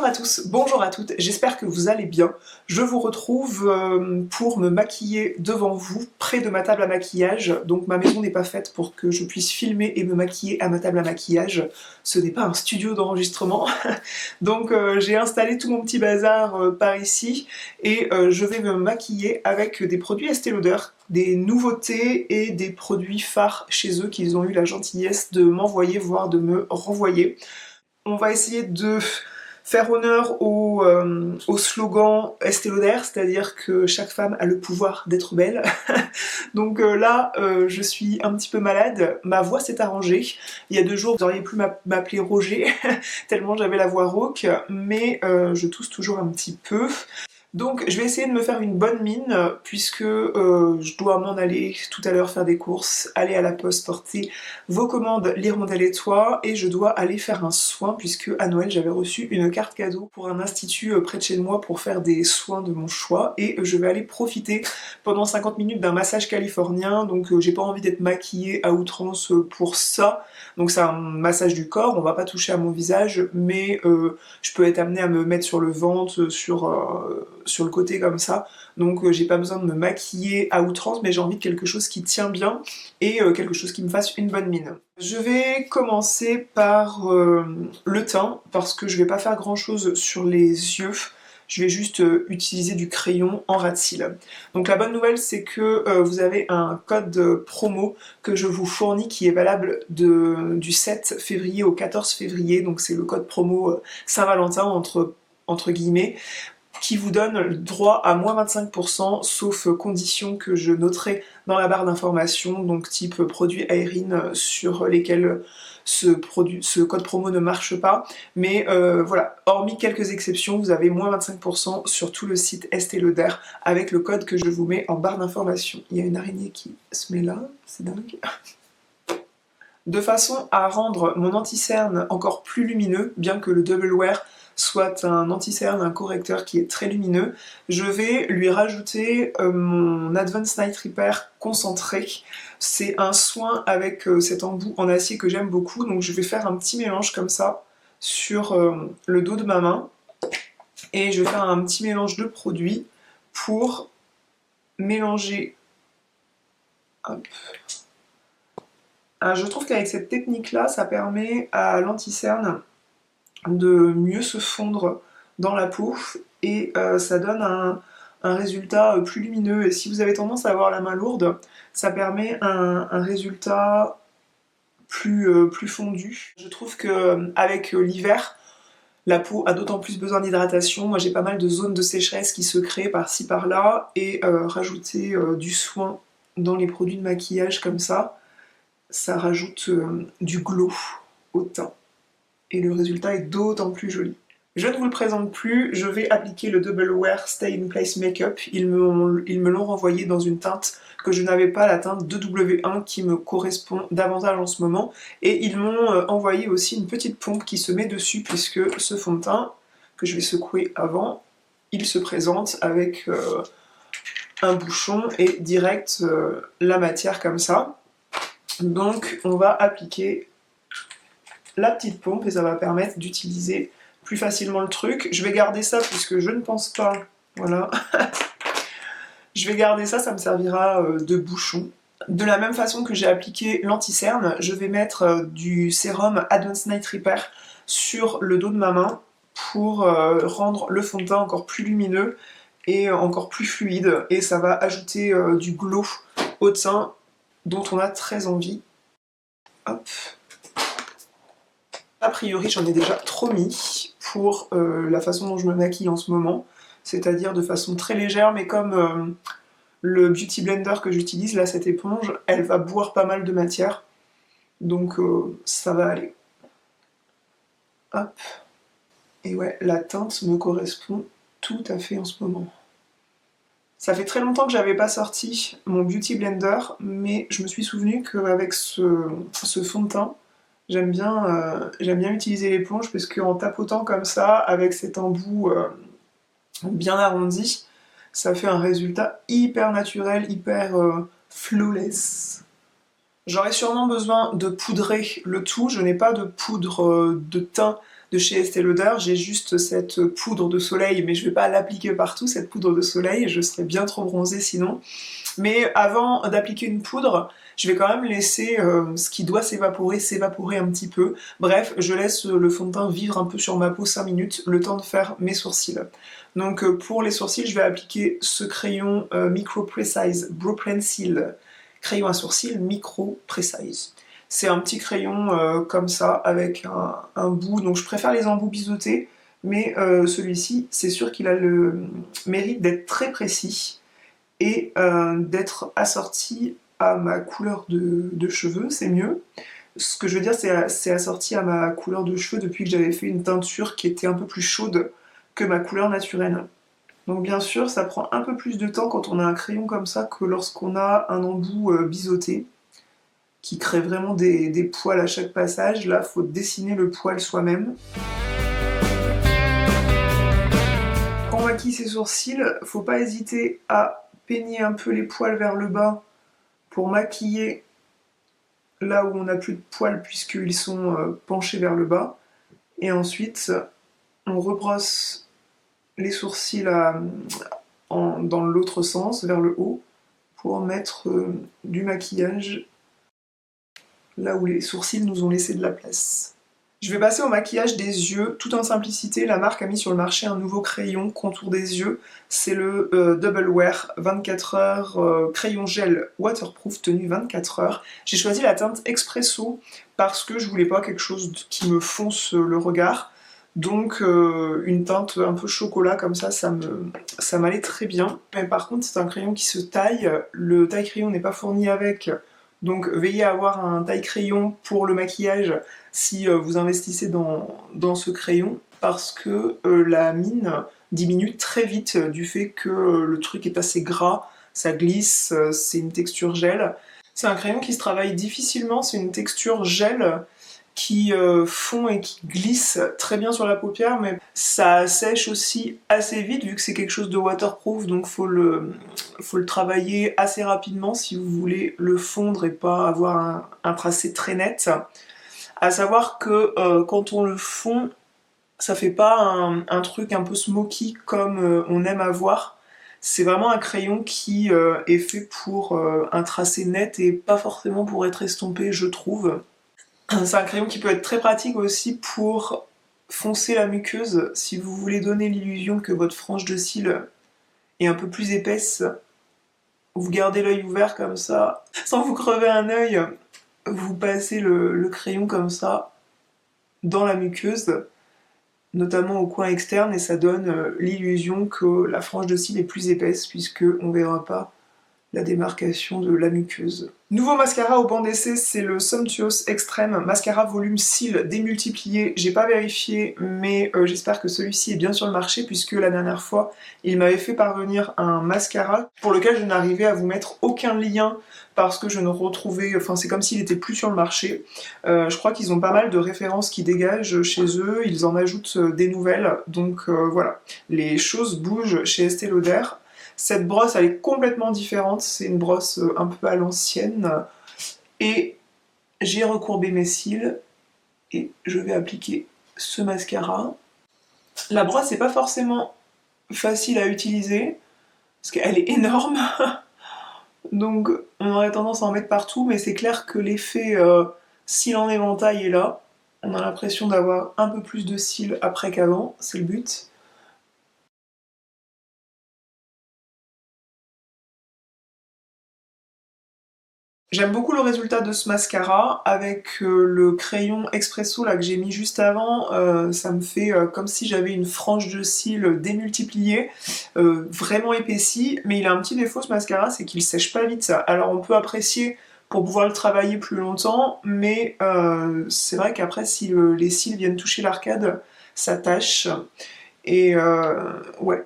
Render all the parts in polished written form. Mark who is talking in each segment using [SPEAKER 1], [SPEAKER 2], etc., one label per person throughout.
[SPEAKER 1] à tous, bonjour à toutes, j'espère que vous allez bien. Je vous retrouve pour me maquiller devant vous, près de ma table à maquillage. Donc ma maison n'est pas faite pour que je puisse filmer et me maquiller à ma table à maquillage. Ce n'est pas un studio d'enregistrement. Donc j'ai installé tout mon petit bazar par ici et je vais me maquiller avec des produits Estée Lauder, des nouveautés et des produits phares chez eux qu'ils ont eu la gentillesse de m'envoyer, voire de me renvoyer. On va essayer de faire honneur au slogan Estée Lauder, c'est-à-dire que chaque femme a le pouvoir d'être belle. Donc là, je suis un petit peu malade, ma voix s'est arrangée. Il y a 2 jours, vous auriez pu m'appeler Roger, tellement j'avais la voix rauque, mais je tousse toujours un petit peu. Donc je vais essayer de me faire une bonne mine puisque je dois m'en aller tout à l'heure faire des courses, aller à la poste porter vos commandes, l'Hirondelle et toi, et je dois aller faire un soin puisque à Noël j'avais reçu une carte cadeau pour un institut près de chez moi pour faire des soins de mon choix et je vais aller profiter pendant 50 minutes d'un massage californien, donc j'ai pas envie d'être maquillée à outrance pour ça. Donc c'est un massage du corps, on va pas toucher à mon visage, mais je peux être amenée à me mettre sur le ventre, sur le côté comme ça. Donc j'ai pas besoin de me maquiller à outrance, mais j'ai envie de quelque chose qui tient bien et quelque chose qui me fasse une bonne mine. Je vais commencer par le teint, parce que je vais pas faire grand chose sur les yeux. Je vais juste utiliser du crayon en ras de cils. Donc la bonne nouvelle c'est que vous avez un code promo que je vous fournis qui est valable du 7 février au 14 février, donc c'est le code promo Saint-Valentin entre guillemets, qui vous donne le droit à moins 25%, sauf conditions que je noterai dans la barre d'information, donc type produits aérines sur lesquels ce code promo ne marche pas. Mais voilà, hormis quelques exceptions, vous avez moins 25% sur tout le site Estée Lauder avec le code que je vous mets en barre d'information. Il y a une araignée qui se met là, c'est dingue. De façon à rendre mon anti-cerne encore plus lumineux, bien que le Double Wear soit un anti-cerne, un correcteur qui est très lumineux, je vais lui rajouter mon Advanced Night Repair concentré. C'est un soin avec cet embout en acier que j'aime beaucoup, donc je vais faire un petit mélange comme ça sur le dos de ma main, et je vais faire un petit mélange de produits pour mélanger. Hop. Je trouve qu'avec cette technique-là, ça permet à l'anti-cerne de mieux se fondre dans la peau et ça donne un résultat plus lumineux. Et si vous avez tendance à avoir la main lourde, ça permet un résultat plus fondu. Je trouve qu'avec l'hiver, la peau a d'autant plus besoin d'hydratation. Moi j'ai pas mal de zones de sécheresse qui se créent par-ci par-là, et rajouter du soin dans les produits de maquillage comme ça rajoute du glow au teint. Et le résultat est d'autant plus joli. Je ne vous le présente plus, je vais appliquer le Double Wear Stay in Place Makeup. Ils me l'ont renvoyé dans une teinte que je n'avais pas, la teinte 2W1 qui me correspond davantage en ce moment. Et ils m'ont envoyé aussi une petite pompe qui se met dessus, puisque ce fond de teint, que je vais secouer avant, il se présente avec un bouchon et direct la matière comme ça. Donc on va appliquer la petite pompe et ça va permettre d'utiliser plus facilement le truc. Je vais garder ça puisque je ne pense pas... Voilà. Je vais garder ça, ça me servira de bouchon. De la même façon que j'ai appliqué l'anti-cerne, je vais mettre du sérum Advanced Night Repair sur le dos de ma main pour rendre le fond de teint encore plus lumineux et encore plus fluide. Et ça va ajouter du glow au teint dont on a très envie. Hop. A priori, j'en ai déjà trop mis pour la façon dont je me maquille en ce moment, c'est-à-dire de façon très légère, mais comme le Beauty Blender que j'utilise, là, cette éponge, elle va boire pas mal de matière, donc ça va aller. Hop. Et ouais, la teinte me correspond tout à fait en ce moment. Ça fait très longtemps que j'avais pas sorti mon Beauty Blender, mais je me suis souvenu qu'avec ce fond de teint, j'aime bien utiliser l'éponge parce qu'en tapotant comme ça, avec cet embout bien arrondi, ça fait un résultat hyper naturel, hyper flawless. J'aurais sûrement besoin de poudrer le tout, je n'ai pas de poudre de teint de chez Estée Lauder. J'ai juste cette poudre de soleil, mais je vais pas l'appliquer partout, cette poudre de soleil, je serais bien trop bronzée sinon. Mais avant d'appliquer une poudre, je vais quand même laisser ce qui doit s'évaporer un petit peu. Bref, je laisse le fond de teint vivre un peu sur ma peau 5 minutes, le temps de faire mes sourcils. Donc pour les sourcils, je vais appliquer ce crayon Micro Precise Brow Pencil, crayon à sourcils Micro Precise. C'est un petit crayon comme ça, avec un bout, donc je préfère les embouts biseautés, mais celui-ci, c'est sûr qu'il a le mérite d'être très précis et d'être assorti à ma couleur de cheveux, c'est mieux. Ce que je veux dire, c'est assorti à ma couleur de cheveux depuis que j'avais fait une teinture qui était un peu plus chaude que ma couleur naturelle. Donc bien sûr, ça prend un peu plus de temps quand on a un crayon comme ça que lorsqu'on a un embout biseauté qui crée vraiment des poils à chaque passage. Là, il faut dessiner le poil soi-même. Quand on maquille ses sourcils, faut pas hésiter à peigner un peu les poils vers le bas pour maquiller là où on n'a plus de poils puisqu'ils sont penchés vers le bas. Et ensuite, on rebrosse les sourcils dans l'autre sens, vers le haut, pour mettre du maquillage là où les sourcils nous ont laissé de la place. Je vais passer au maquillage des yeux, tout en simplicité. La marque a mis sur le marché un nouveau crayon contour des yeux. C'est le Double Wear 24 heures crayon gel waterproof tenue 24 heures. J'ai choisi la teinte Expresso parce que je voulais pas quelque chose qui me fonce le regard. Donc une teinte un peu chocolat comme ça m'allait très bien. Mais par contre c'est un crayon qui se taille. Le taille-crayon n'est pas fourni avec. Donc veillez à avoir un taille-crayon pour le maquillage si vous investissez dans ce crayon parce que la mine diminue très vite du fait que le truc est assez gras, ça glisse, c'est une texture gel. C'est un crayon qui se travaille difficilement, c'est une texture gel qui fond et qui glisse très bien sur la paupière, mais ça sèche aussi assez vite vu que c'est quelque chose de waterproof, donc faut le travailler assez rapidement si vous voulez le fondre et pas avoir un tracé très net. À savoir que quand on le fond, ça fait pas un truc un peu smoky comme on aime avoir. C'est vraiment un crayon qui est fait pour un tracé net et pas forcément pour être estompé, je trouve. C'est un crayon qui peut être très pratique aussi pour foncer la muqueuse. Si vous voulez donner l'illusion que votre frange de cils est un peu plus épaisse, vous gardez l'œil ouvert comme ça, sans vous crever un œil, vous passez le crayon comme ça dans la muqueuse, notamment au coin externe, et ça donne l'illusion que la frange de cils est plus épaisse puisque on verra pas la démarcation de la muqueuse. Nouveau mascara au banc d'essai, c'est le Sumptuous Extreme Mascara Volume Cils démultiplié. J'ai pas vérifié, mais j'espère que celui-ci est bien sur le marché puisque la dernière fois, il m'avait fait parvenir un mascara pour lequel je n'arrivais à vous mettre aucun lien parce que je ne retrouvais... Enfin, c'est comme s'il était plus sur le marché. Je crois qu'ils ont pas mal de références qui dégagent chez eux, ils en ajoutent des nouvelles, donc voilà. Les choses bougent chez Estée Lauder. Cette brosse, elle est complètement différente, c'est une brosse un peu à l'ancienne. Et j'ai recourbé mes cils et je vais appliquer ce mascara. La brosse n'est pas forcément facile à utiliser, parce qu'elle est énorme. Donc on aurait tendance à en mettre partout, mais c'est clair que l'effet cils en éventail est là. On a l'impression d'avoir un peu plus de cils après qu'avant, c'est le but. J'aime beaucoup le résultat de ce mascara, avec le crayon Expresso là que j'ai mis juste avant, ça me fait comme si j'avais une frange de cils démultipliée, vraiment épaissie, mais il a un petit défaut ce mascara, c'est qu'il sèche pas vite ça. Alors on peut apprécier pour pouvoir le travailler plus longtemps, mais c'est vrai qu'après si les cils viennent toucher l'arcade, ça tâche, et ouais,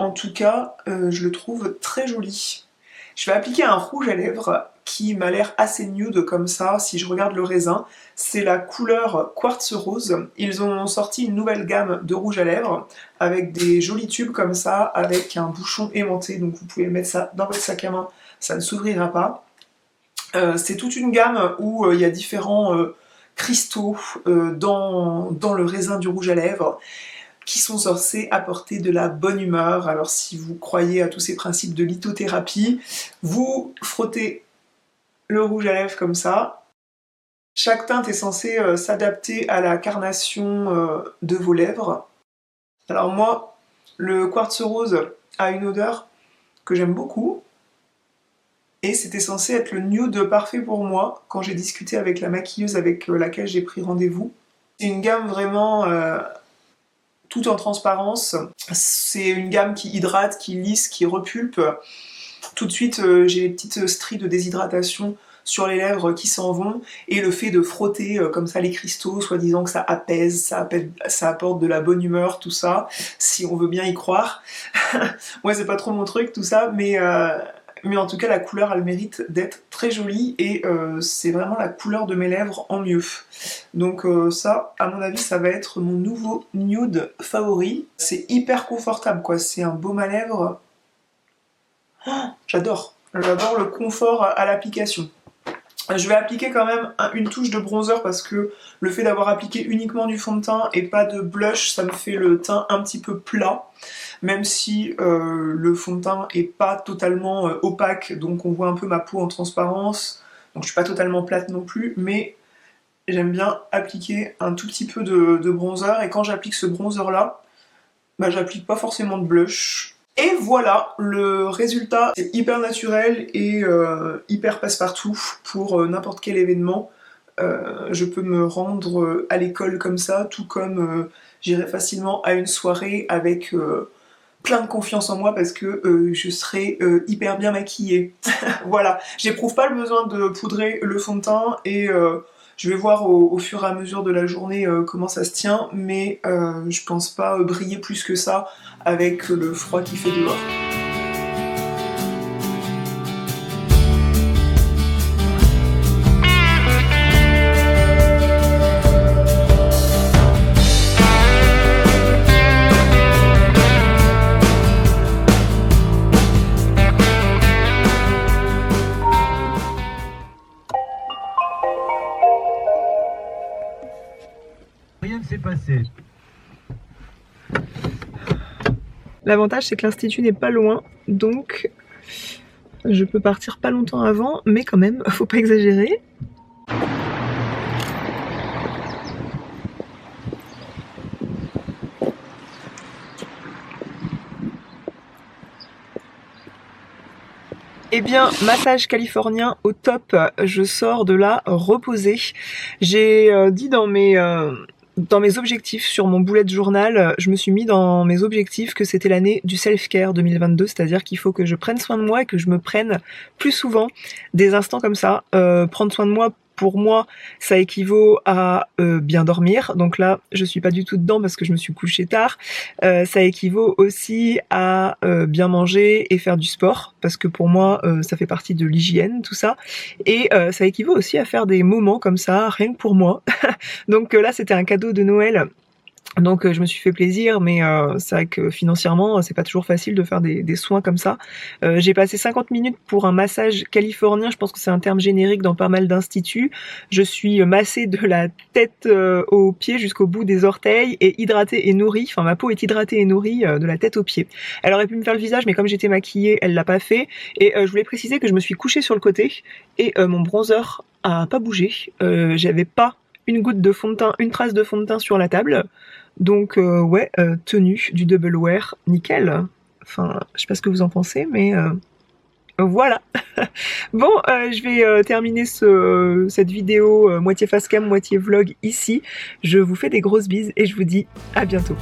[SPEAKER 1] en tout cas je le trouve très joli. Je vais appliquer un rouge à lèvres qui m'a l'air assez nude comme ça, si je regarde le raisin. C'est la couleur Quartz Rose. Ils ont sorti une nouvelle gamme de rouge à lèvres avec des jolis tubes comme ça, avec un bouchon aimanté, donc vous pouvez mettre ça dans votre sac à main, ça ne s'ouvrira pas. C'est toute une gamme où il y a différents cristaux dans le raisin du rouge à lèvres qui sont censés apporter de la bonne humeur. Alors si vous croyez à tous ces principes de lithothérapie, vous frottez le rouge à lèvres comme ça. Chaque teinte est censée s'adapter à la carnation de vos lèvres. Alors moi, le quartz rose a une odeur que j'aime beaucoup, et c'était censé être le nude parfait pour moi quand j'ai discuté avec la maquilleuse avec laquelle j'ai pris rendez-vous. C'est une gamme vraiment tout en transparence. C'est une gamme qui hydrate, qui lisse, qui repulpe. Tout de suite, j'ai les petites stries de déshydratation sur les lèvres qui s'en vont, et le fait de frotter comme ça les cristaux, soi-disant que ça apaise, ça apporte de la bonne humeur, tout ça, si on veut bien y croire. Moi, c'est pas trop mon truc, tout ça, mais en tout cas, la couleur, elle mérite d'être très jolie, et c'est vraiment la couleur de mes lèvres en mieux. Donc ça, à mon avis, ça va être mon nouveau nude favori. C'est hyper confortable, quoi. C'est un baume à lèvres. Oh, j'adore le confort à l'application. Je vais appliquer quand même une touche de bronzer parce que le fait d'avoir appliqué uniquement du fond de teint et pas de blush, ça me fait le teint un petit peu plat, même si le fond de teint est pas totalement opaque, donc on voit un peu ma peau en transparence, donc je suis pas totalement plate non plus, mais j'aime bien appliquer un tout petit peu de bronzer, et quand j'applique ce bronzer là, bah, j'applique pas forcément de blush. Et voilà, le résultat, c'est hyper naturel et hyper passe-partout pour n'importe quel événement. Je peux me rendre à l'école comme ça, tout comme j'irai facilement à une soirée avec plein de confiance en moi parce que je serai hyper bien maquillée. Voilà, j'éprouve pas le besoin de poudrer le fond de teint, et je vais voir au fur et à mesure de la journée comment ça se tient, mais je pense pas briller plus que ça avec le froid qui fait dehors.
[SPEAKER 2] Rien ne s'est passé.
[SPEAKER 1] L'avantage, c'est que l'institut n'est pas loin, donc je peux partir pas longtemps avant, mais quand même, faut pas exagérer. Eh bien, massage californien au top, je sors de là reposée. J'ai dit dans mes objectifs sur mon bullet journal, je me suis mis dans mes objectifs que c'était l'année du self-care 2022, c'est-à-dire qu'il faut que je prenne soin de moi et que je me prenne plus souvent des instants comme ça. Prendre soin de moi, pour moi, ça équivaut à bien dormir. Donc là, je suis pas du tout dedans parce que je me suis couchée tard. Ça équivaut aussi à bien manger et faire du sport parce que pour moi, ça fait partie de l'hygiène, tout ça. Et ça équivaut aussi à faire des moments comme ça, rien que pour moi. Donc là, c'était un cadeau de Noël. Donc je me suis fait plaisir, mais c'est vrai que financièrement c'est pas toujours facile de faire des soins comme ça. J'ai passé 50 minutes pour un massage californien, je pense que c'est un terme générique dans pas mal d'instituts. Je suis massée de la tête aux pieds jusqu'au bout des orteils et hydratée et nourrie, enfin ma peau est hydratée et nourrie de la tête aux pieds. Elle aurait pu me faire le visage, mais comme j'étais maquillée, elle l'a pas fait. Et je voulais préciser que je me suis couchée sur le côté et mon bronzer a pas bougé. J'avais pas une goutte de fond de teint, une trace de fond de teint sur la table. Donc ouais, tenue du double wear, nickel. Enfin, je sais pas ce que vous en pensez, mais voilà. Bon, je vais terminer cette vidéo moitié face cam, moitié vlog ici. Je vous fais des grosses bises et je vous dis à bientôt.